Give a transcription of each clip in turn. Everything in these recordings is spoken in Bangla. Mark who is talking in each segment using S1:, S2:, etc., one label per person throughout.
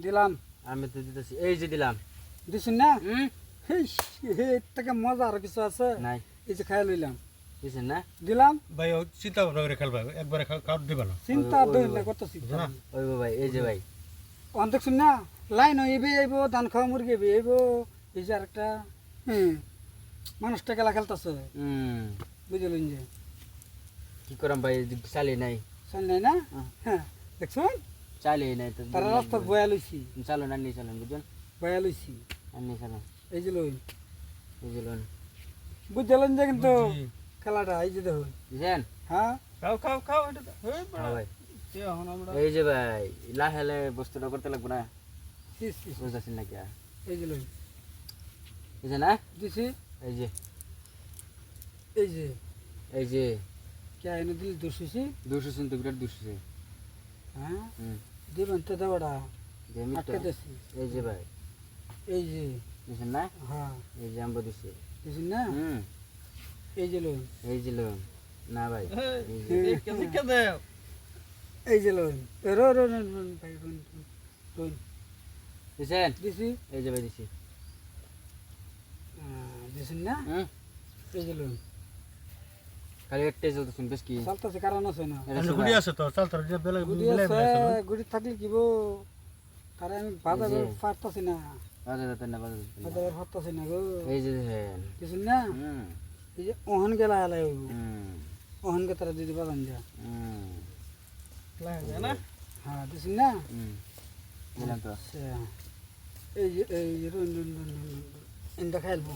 S1: দিলাম।
S2: আমি তো দিতেছি, এই যে দিলাম।
S1: দিছেন না? এর থেকে মজা আর কিছু আছে?
S2: নাই
S1: এই যে খাই লইলাম।
S2: দিছেন না?
S1: দিলাম।
S3: ভাই ও চিন্তা ভাবনা করে খেলবা, একবারে কাউট দিবা না।
S1: চিন্তা
S2: ওই
S1: দই না
S2: ভাই।
S1: কত চিন্তা।
S3: না।
S2: ওই ভাই, এই যে ভাই।
S1: অন দেখছুন না? লাইন হইবে আইব, ধান খাওয়া মুরগি হইবে আইব। এই যে আরেকটা মানুষটা খেলা খেলতেছে। বুঝলেন যে
S2: কি করাম ভাই, চালিয়ে নাই।
S1: শুন নাই না? হ্যাঁ দেখছুন?
S2: চালিয়ে নাই তো।
S1: তারা রাস্তা বয়া লইছি।
S2: চালুন, আর নিয়ে চালুন, বুঝছেন?
S1: বয়া লইছি।
S2: আর নিয়ে চালুন,
S1: এই যে লই।
S2: এই যে লোন।
S1: বুঝলেন যে কিন্তু
S3: বুঝছি।
S1: খেলাটা এই যে দেখুন।
S2: বুঝছেন?
S1: হ্যাঁ
S3: খাও এটা তো।
S2: হ্যাঁ ভাই।
S1: এখন আমরা
S2: এই যে ভাই, লাহেলে বস্তুটা করতে লাগবো না।
S1: ছি, ছি, ছি।
S2: বুঝতেছেন নাকি?
S1: এই যে লই
S2: এই যে না?
S1: দিছি।
S2: এই যে,
S1: এই যে
S2: এই যে
S1: কে এনে দিল দোষিছি।
S2: 200 শুনতে বিরাট 200।
S1: হ্যাঁ
S2: হুম,
S1: দিবেন তো দেওয়াটা
S2: দেমি তো।
S1: আটকে দিছি।
S2: এই যে ভাই,
S1: এই যে
S2: দিছেন না?
S1: হ্যাঁ
S2: এই যে আম্ব দিছে।
S1: দিছেন না?
S2: হুম,
S1: এই যে লই
S2: এই যে লোন। না ভাই, এই যে।
S1: এই যে লই রো রো রো রো, ভাই রুন রুন
S2: দিছেন?
S1: দিছি।
S2: এই যে ভাই দিছি।
S1: দিছেন না?
S2: হুম,
S1: এই যে লই
S2: খালি একটাই চলতেছেন, বেশ কি?
S1: চালতাছে কারণ আছে না?
S2: এটা
S3: আমি
S2: সবাই।
S3: গুড়ি আছে তো, চাল তোর যে বেলা
S1: গুড়ি
S3: মিলাই
S1: আছে,
S3: মিলাই
S1: গুড়ি থাকলে কি বো? তারে আমি বাজারে
S2: এই যে।
S1: পারতাছি না,
S2: বাজার যেতেন না, বাজার যেতেন না।
S1: বাজারে পারতাছি না গো।
S2: এই যে দেখেন।
S1: দিছেন না?
S2: হুম,
S1: এই যে ওহন গেলা এলাই
S2: হুম,
S1: ওহনকে তারা দিদি বাজান যা।
S2: হুম,
S1: হ্যাঁ দিছেন না?
S2: হুম। দিলাম তো।
S1: আচ্ছা এই যে রুন রুন রুন রুন রুন ইন্দা খাইলবো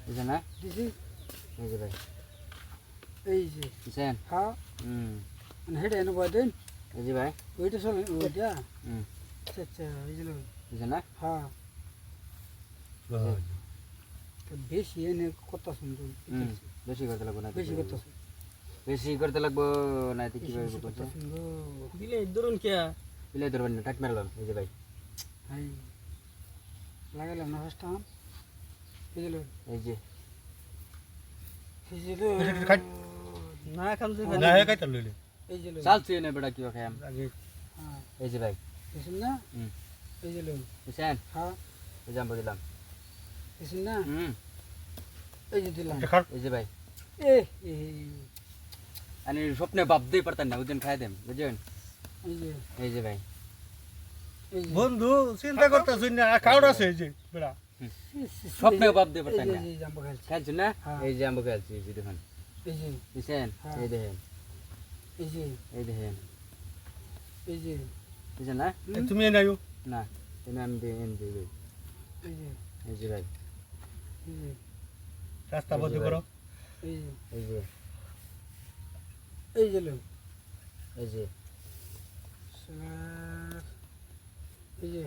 S2: দিছেন না?
S1: দিছি।
S2: এই যে ভাই।
S1: এই যে
S2: দিছেন?
S1: হ্যাঁ
S2: হুম,
S1: মানে হেঁটে এনে বয় দিন
S2: এই যে ভাই।
S1: ওইটা চলে ওইটা।
S2: হুম,
S1: আচ্ছা আচ্ছা এই যে লই।
S2: দিছেন না?
S1: হ্যাঁ
S3: ভাই
S1: তো বেশি এনে কত সুন্দর
S2: হুম, বেশি করতে লাগবো না।
S1: বেশি কত
S2: বেশি করতে লাগবো না, তো
S1: বেশি
S2: কিভাবে
S1: বেশি কত
S2: করছে?
S1: সুন্দর।
S3: দিলে ধরুন কে
S2: পিলাই ধরবেন না, টাক মারলাম। এই যে ভাই,
S1: হাই লাগাইলাম না ফার্স্ট টাইম। এই যে লই
S2: এই যে।
S1: এই যে লই
S3: এটা খাই
S1: না খাম যে
S3: না হে কাইতা লইলে
S1: এই যে লই
S2: চালছি না বেটা, কি খাই আমি।
S3: আগে
S1: হ্যাঁ
S2: এই যে ভাই।
S1: দিছেন না?
S2: হুম,
S1: এই যে লই
S2: দিছেন?
S1: হ্যাঁ
S2: এই যে আম্ব দিলাম।
S1: দিছেন না?
S2: হুম,
S1: এই যে দিলাম।
S3: এটা খাও
S2: এই যে ভাই।
S1: এ
S2: আমি স্বপ্নে ভাবতেই পারতেন না, ওদিন খাই দেন, বুঝছেন?
S1: এই যে
S2: এই যে ভাই।
S1: এই যে
S3: বন্ধু চিন্তা করতেছ না, কাউট আছে এই যে বেড়া
S2: স্বপ্নে ভাবতে পারতেন
S1: এই
S2: না।
S1: যে জাম্বো খাইছি।
S2: খাইছেন না?
S1: হ্যাঁ।
S2: এই যে আম্ব খাইছি, এই যে দেখুন।
S1: এই যে
S2: দিছেন?
S1: হ্যাঁ।
S2: এই দেখেন,
S1: এই যে
S2: এই দেখেন।
S1: এই যে
S2: দিছেন না?
S3: তুমি এনাইও
S2: না, তুমি আমি দিই, এনে দিই ভাই।
S1: এই যে
S2: এই যে ভাই,
S1: এই যে
S3: রাস্তা বন্ধ করো
S1: এই যে
S2: এই যে,
S1: এই যে লই
S2: এই যে।
S1: স্যার এই যে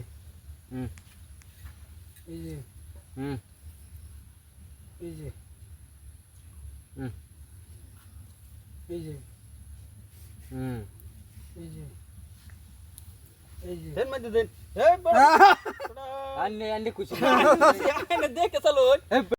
S2: হুম,
S1: এই যে
S2: হুম,
S1: এই যে
S2: হুম,
S1: এই যে
S2: হুম।
S1: এই যে এই যে
S3: দেন মধ্যে দেন এই বড়
S2: আন্নে আন্নে কুছি।
S3: দেখে চলো
S2: এই